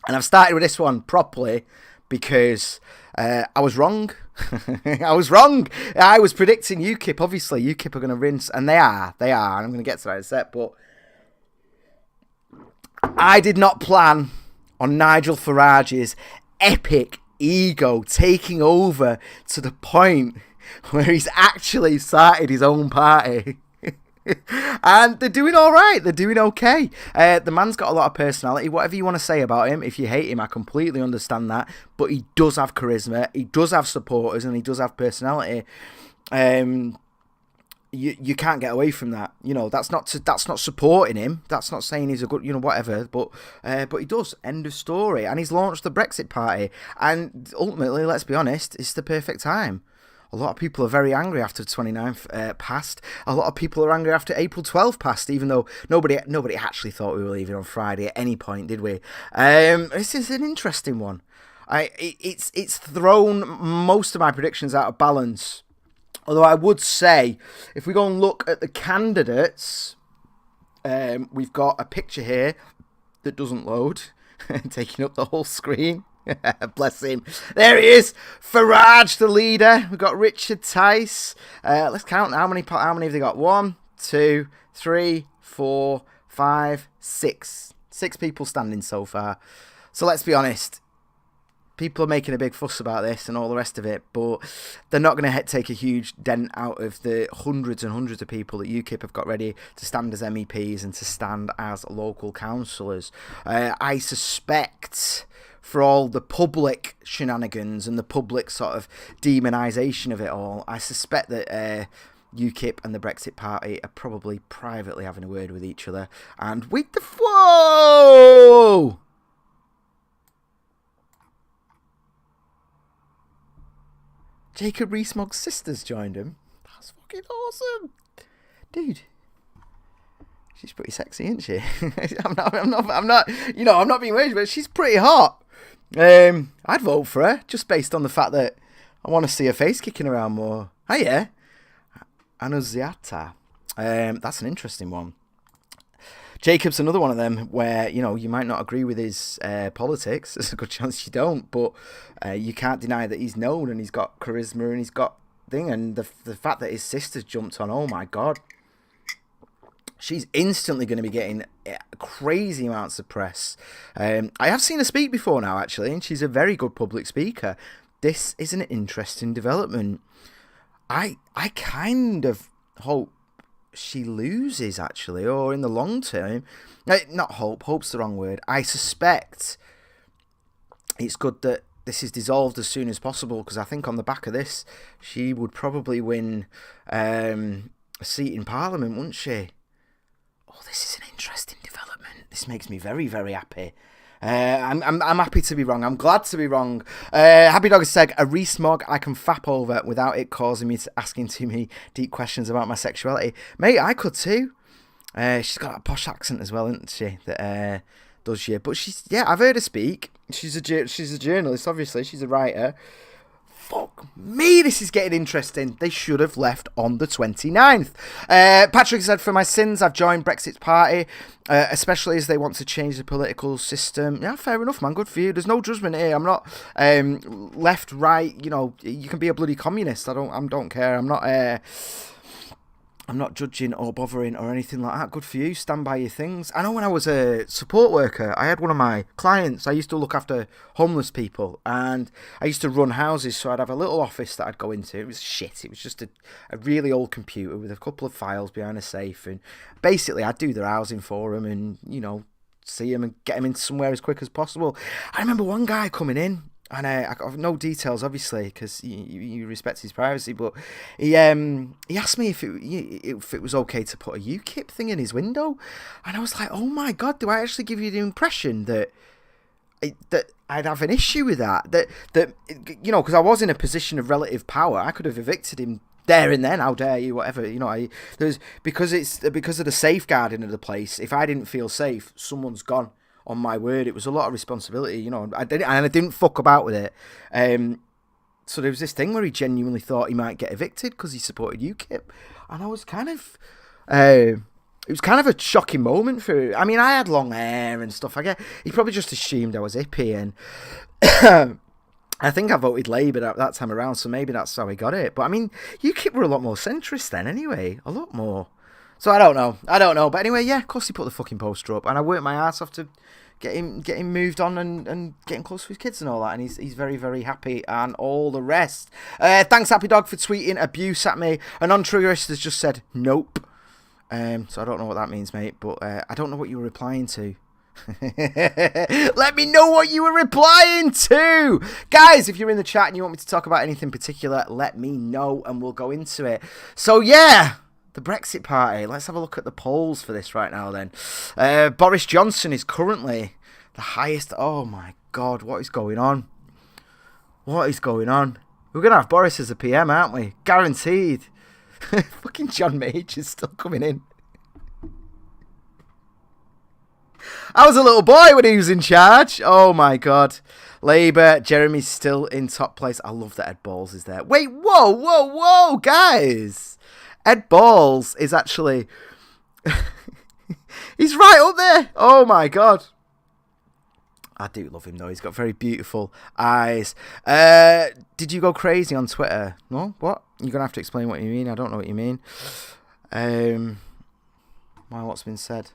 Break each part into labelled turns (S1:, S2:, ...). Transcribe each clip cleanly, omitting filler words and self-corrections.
S1: And I've started with this one properly because I was wrong. I was wrong. I was predicting UKIP. Obviously, UKIP are going to rinse, and they are. And I'm going to get to that in a sec. But I did not plan on Nigel Farage's epic ego taking over to the point where he's actually started his own party. And they're doing all right. They're doing okay. The man's got a lot of personality. Whatever you want to say about him, if you hate him, I completely understand that. But he does have charisma. He does have supporters, and he does have personality. You can't get away from that. You know, that's not supporting him. That's not saying he's a good, whatever. But he does. End of story. And he's launched the Brexit Party. And ultimately, let's be honest, it's the perfect time. A lot of people are very angry after 29th passed. A lot of people are angry after April 12th passed, even though nobody actually thought we were leaving on Friday at any point, did we? This is an interesting one. It's thrown most of my predictions out of balance. Although I would say, if we go and look at the candidates, we've got a picture here that doesn't load, taking up the whole screen. Bless him. There he is. Farage, the leader. We've got Richard Tice. Let's count. How many have they got? 1, 2, 3, 4, 5, 6. 6 people standing so far. So let's be honest. People are making a big fuss about this and all the rest of it, but they're not going to take a huge dent out of the hundreds and hundreds of people that UKIP have got ready to stand as MEPs and to stand as local councillors. I suspect, for all the public shenanigans and the public sort of demonisation of it all, I suspect that UKIP and the Brexit Party are probably privately having a word with each other. And with the whoa! Jacob Rees-Mogg's sister's joined him. That's fucking awesome, dude. She's pretty sexy, isn't she? I'm not. I'm not being weird, but she's pretty hot. I'd vote for her just based on the fact that I want to see her face kicking around more. Oh yeah, Annunziata. That's an interesting one. Jacob's another one of them where, you might not agree with his politics. There's a good chance you don't, but you can't deny that he's known and he's got charisma and he's got thing. And the fact that his sister's jumped on, oh my God. She's instantly going to be getting crazy amounts of press. I have seen her speak before now, actually, and she's a very good public speaker. This is an interesting development. I kind of hope she loses, actually, or in the long term. Not hope. Hope's the wrong word. I suspect it's good that this is dissolved as soon as possible, because I think on the back of this, she would probably win a seat in Parliament, wouldn't she? Oh, this is an interesting development. This makes me very, very happy. I'm happy to be wrong. I'm glad to be wrong. Happy Dog has said, a rees-mogg I can fap over without it causing me to asking too many deep questions about my sexuality. Mate, I could too. She's got a posh accent as well, isn't she? That does you. But I've heard her speak. She's a journalist, obviously. She's a writer. Fuck me, this is getting interesting. They should have left on the 29th. Patrick said, for my sins, I've joined Brexit's party, especially as they want to change the political system. Yeah, fair enough, man. Good for you. There's no judgment here. I'm not left, right. You can be a bloody communist. I don't care. I'm not judging or bothering or anything like that. Good for you. Stand by your things. I know when I was a support worker, I had one of my clients. I used to look after homeless people, and I used to run houses. So I'd have a little office that I'd go into. It was shit. It was just a really old computer with a couple of files behind a safe. And basically, I'd do their housing for them and, see them and get them in somewhere as quick as possible. I remember one guy coming in. And I got no details, obviously, because you respect his privacy. But he asked me if it was okay to put a UKIP thing in his window, and I was like, "Oh my God, do I actually give you the impression that I'd have an issue with that? That because I was in a position of relative power, I could have evicted him there and then. How dare you? Whatever, because of the safeguarding of the place. If I didn't feel safe, someone's gone." On my word, it was a lot of responsibility, I didn't fuck about with it. So there was this thing where he genuinely thought he might get evicted because he supported UKIP, and I was kind of it was kind of a shocking moment for him. I mean, I had long hair and stuff. I get he probably just assumed I was hippie, and I think I voted Labour that time around, so maybe that's how he got it. But I mean, UKIP were a lot more centrist then, anyway, a lot more. So I don't know. But anyway, yeah, of course he put the fucking poster up, and I worked my ass off to get him moved on and getting close to his kids and all that, and he's very, very happy and all the rest. Thanks, Happy Dog, for tweeting abuse at me. A non-triggerist has just said nope. So I don't know what that means, mate, but I don't know what you were replying to. Let me know what you were replying to, guys. If you're in the chat and you want me to talk about anything particular, let me know and we'll go into it. So yeah, the Brexit Party. Let's have a look at the polls for this right now then. Boris Johnson is currently the highest. Oh my god, what is going on? We're gonna have Boris as a PM, aren't we? Guaranteed. Fucking John Major is still coming in. I was a little boy when he was in charge. Oh my god. Labour, Jeremy's still in top place. I love that Ed Balls is there. Wait, whoa, guys. Ed Balls is actually... he's right up there. Oh my god. I do love him though. He's got very beautiful eyes. Did you go crazy on Twitter? No? What? You're going to have to explain what you mean. I don't know what you mean. What's been said?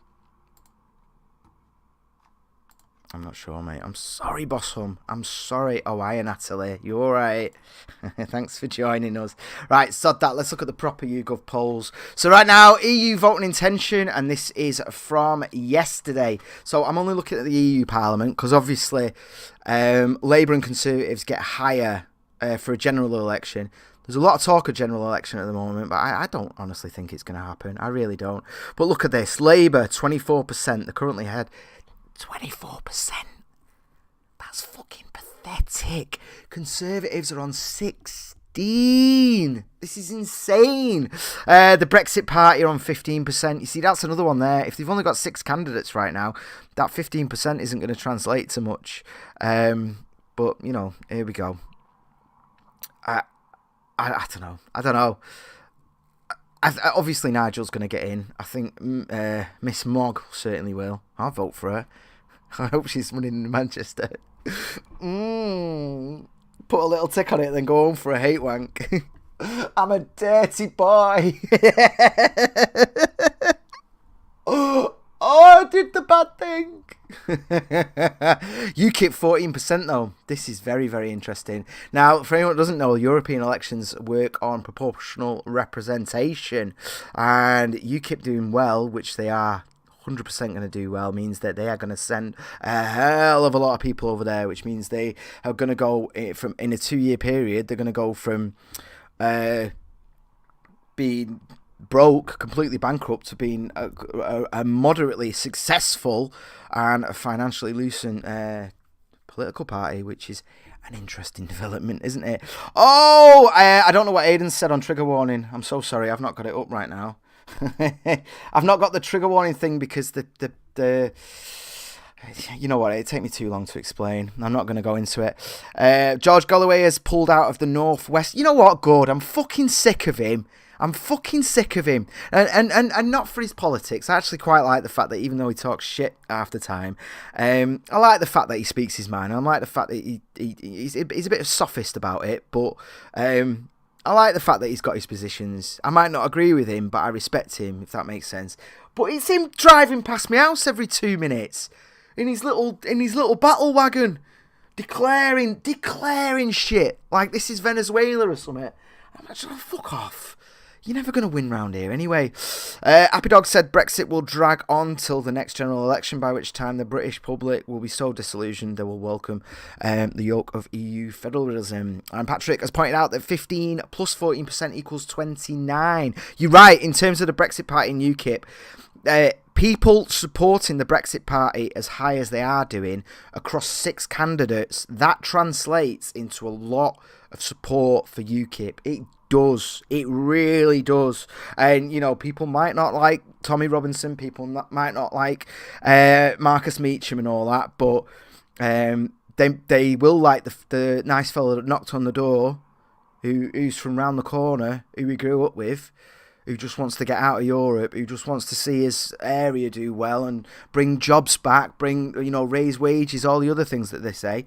S1: I'm not sure, mate. I'm sorry, Boss Hum. I'm sorry. Oh, hiya, Natalie. You all right? Thanks for joining us. Right, sod that. Let's look at the proper YouGov polls. So right now, EU voting intention, and this is from yesterday. So I'm only looking at the EU Parliament, because obviously Labour and Conservatives get higher for a general election. There's a lot of talk of general election at the moment, but I don't honestly think it's going to happen. I really don't. But look at this. Labour, 24%. They're currently ahead. 24%. That's fucking pathetic. Conservatives are on 16. This is insane. The Brexit Party are on 15%. You see, that's another one there. If they've only got 6 candidates right now, that 15% isn't going to translate to much. But, you know, here we go. I don't know. Obviously, Nigel's going to get in. I think Miss Mogg certainly will. I'll vote for her. I hope she's running in Manchester. Put a little tick on it, then go home for a hate wank. I'm a dirty boy. I did the bad thing. UKIP 14% though. This is very, very interesting. Now, for anyone who doesn't know, European elections work on proportional representation, and UKIP doing well, which they are 100% going to do well, means that they are going to send a hell of a lot of people over there, which means they are going to go from, in a 2-year period, they're going to go from being broke, completely bankrupt, to being a moderately successful and a financially lucent political party, which is an interesting development, isn't it? Oh, I don't know what Aidan said on trigger warning. I'm so sorry, I've not got it up right now. I've not got the trigger warning thing because the you know what, it'd take me too long to explain. I'm not going to go into it. George Galloway has pulled out of the Northwest. You know what, good, I'm fucking sick of him. And not for his politics. I actually quite like the fact that even though he talks shit half the time, I like the fact that he speaks his mind. I like the fact that he's a bit of sophist about it, but I like the fact that he's got his positions. I might not agree with him, but I respect him, if that makes sense. But it's him driving past my house every 2 minutes in his little battle wagon, declaring shit like this is Venezuela or something. I'm like, oh, fuck off. You're never going to win round here. Anyway, Happy Dog said Brexit will drag on till the next general election, by which time the British public will be so disillusioned they will welcome the yoke of EU federalism. And Patrick has pointed out that 15 plus 14% equals 29. You're right, in terms of the Brexit Party and UKIP. People supporting the Brexit Party as high as they are doing across 6 candidates, that translates into a lot of support for UKIP. It does. It really does. And, you know, people might not like Tommy Robinson, people might not like Marcus Meacham and all that, but they will like the nice fellow that knocked on the door, who's from round the corner, who we grew up with, who just wants to get out of Europe, who just wants to see his area do well and bring jobs back, raise wages, all the other things that they say.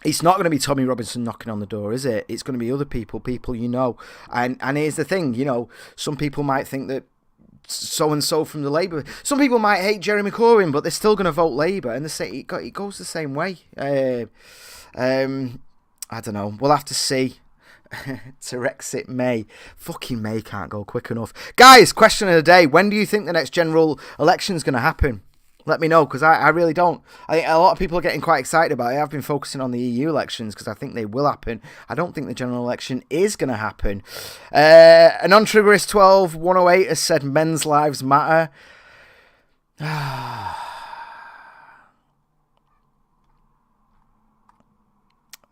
S1: It's not going to be Tommy Robinson knocking on the door, is it? It's going to be other people you know. And here's the thing, some people might think that so-and-so from the Labour... Some people might hate Jeremy Corbyn, but they're still going to vote Labour, and it goes the same way. I don't know. We'll have to see. Terexit May. Fucking May can't go quick enough. Guys, question of the day. When do you think the next general election is going to happen? Let me know, because I really don't. I think a lot of people are getting quite excited about it. I've been focusing on the EU elections because I think they will happen. I don't think the general election is going to happen. A non-triggerist 12108 has said men's lives matter.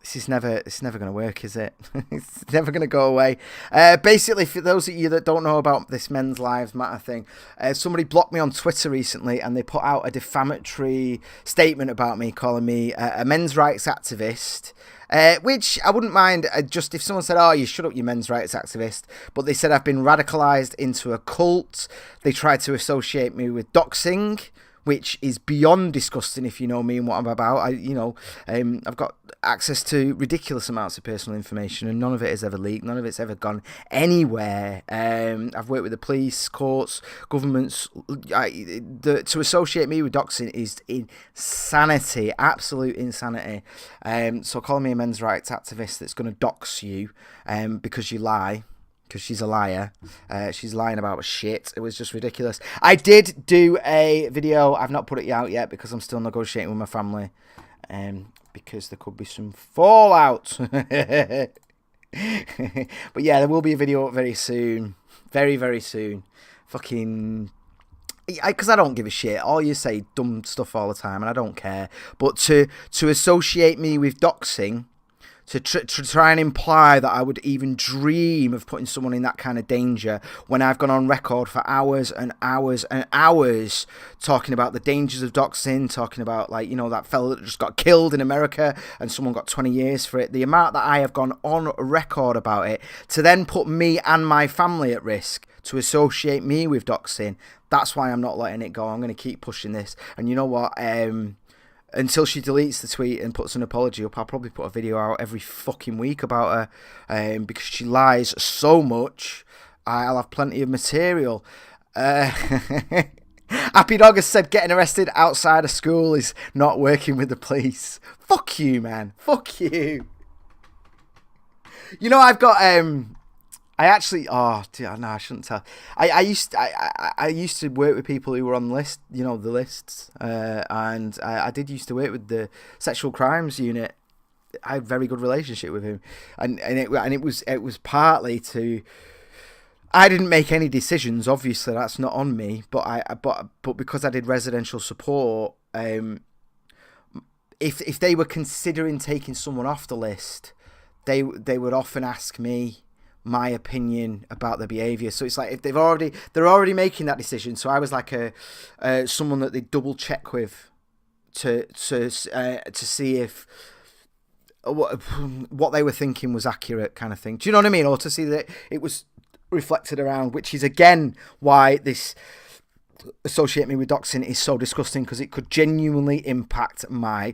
S1: It's never going to work, is it? It's never going to go away. Basically, for those of you that don't know about this men's lives matter thing, somebody blocked me on Twitter recently, and they put out a defamatory statement about me, calling me a men's rights activist. Which I wouldn't mind just if someone said, oh, you shut up, you men's rights activist. But they said I've been radicalised into a cult. They tried to associate me with doxing, which is beyond disgusting if you know me and what I'm about. I've got access to ridiculous amounts of personal information, and none of it has ever leaked. None of it's ever gone anywhere. I've worked with the police, courts, governments. To associate me with doxing is insanity, absolute insanity. So calling me a men's rights activist that's going to dox you because you lie, because she's a liar. She's lying about shit. It was just ridiculous. I did do a video. I've not put it out yet because I'm still negotiating with my family. Because there could be some fallout. But yeah, there will be a video up very soon. Very, very soon. Fucking... Because I don't give a shit. All you say dumb stuff all the time and I don't care. But to associate me with doxing... To try and imply that I would even dream of putting someone in that kind of danger when I've gone on record for hours and hours and hours talking about the dangers of doxing, talking about, that fella that just got killed in America and someone got 20 years for it. The amount that I have gone on record about it, to then put me and my family at risk, to associate me with doxing, that's why I'm not letting it go. I'm going to keep pushing this. And you know what? Until she deletes the tweet and puts an apology up, I'll probably put a video out every fucking week about her, because she lies so much. I'll have plenty of material. Happy Dog has said getting arrested outside of school is not working with the police. Fuck you, man. Fuck you. I've got... I shouldn't tell. I used to work with people who were on the list, the lists, and I did used to work with the sexual crimes unit. I had a very good relationship with him, and it was partly to. I didn't make any decisions. Obviously, that's not on me. But because I did residential support, if they were considering taking someone off the list, they would often ask me my opinion about their behaviour. So it's like if they're already making that decision. So I was like someone that they double check with to see if what they were thinking was accurate, kind of thing. Do you know what I mean? Or to see that it was reflected around, which is again why this associate me with doxing is so disgusting, because it could genuinely impact my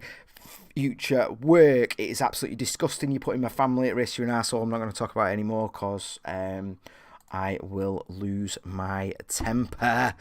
S1: future work. It is absolutely disgusting. You're putting my family at risk. You're an arsehole. I'm not going to talk about it anymore because I will lose my temper.